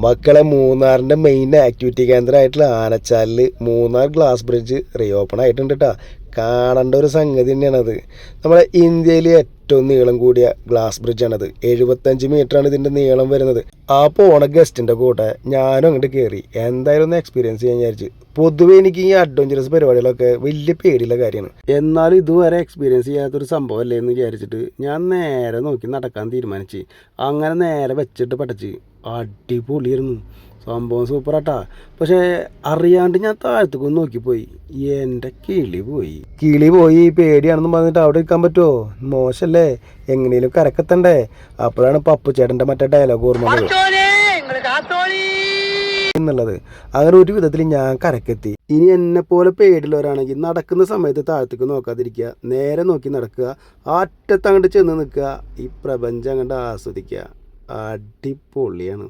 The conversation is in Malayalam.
മക്കളെ മൂന്നാറിൻ്റെ മെയിൻ ആക്ടിവിറ്റി കേന്ദ്രമായിട്ടുള്ള ആനച്ചാലിൽ മൂന്നാർ ഗ്ലാസ് ബ്രിഡ്ജ് റീഓപ്പൺ ആയിട്ടുണ്ട് കേട്ടോ. കാണേണ്ട ഒരു സംഗതി തന്നെയാണത്. നമ്മുടെ ഇന്ത്യയിലെ ഏറ്റവും നീളം കൂടിയ ഗ്ലാസ് ബ്രിഡ്ജാണത്. 75 മീറ്ററാണ് ഇതിൻ്റെ നീളം വരുന്നത്. ആ പോണ ഗസ്റ്റിൻ്റെ കൂടെ ഞാനും അങ്ങോട്ട് കയറി എന്തായാലും ഒന്ന് എക്സ്പീരിയൻസ് ചെയ്യാൻ വിചാരിച്ചു. പൊതുവെ എനിക്ക് ഈ അഡ്വഞ്ചറസ് പരിപാടികളൊക്കെ വലിയ പേടിയുള്ള കാര്യമാണ്. എന്നാലും ഇതുവരെ എക്സ്പീരിയൻസ് ചെയ്യാത്തൊരു സംഭവം അല്ലേ എന്ന് വിചാരിച്ചിട്ട് ഞാൻ നേരെ നോക്കി നടക്കാൻ തീരുമാനിച്ച്. അങ്ങനെ നേരെ വെച്ചിട്ട് പടച്ച് അടിപൊളിയായിരുന്നു സംഭവം, സൂപ്പറാട്ടാ. പക്ഷേ അറിയാണ്ട് ഞാൻ താഴത്തേക്കൊന്ന് നോക്കിപ്പോയി, എൻ്റെ കിളി പോയി പേടിയാണെന്ന് പറഞ്ഞിട്ട് അവിടെ ഇരിക്കാൻ പറ്റുമോ? മോശമല്ലേ, എങ്ങനെയും കരക്കെത്തണ്ടേ. അപ്പോഴാണ് പപ്പു ചേട്ടൻ്റെ മറ്റേ ഡയലോഗ് ഓർമ്മ എന്നുള്ളത്. അങ്ങനെ ഒരു വിധത്തിൽ ഞാൻ കരക്കെത്തി. ഇനി എന്നെ പോലെ പേടിയുള്ളവരാണെങ്കിൽ നടക്കുന്ന സമയത്ത് താഴത്തേക്ക് നോക്കാതിരിക്കുക, നേരെ നോക്കി നടക്കുക, അറ്റത്തങ്ങോട്ട് ചെന്ന് നിൽക്കുക, ഈ പ്രപഞ്ചം അങ്ങോട്ട് ആസ്വദിക്കുക. അടിപൊളിയാണ്.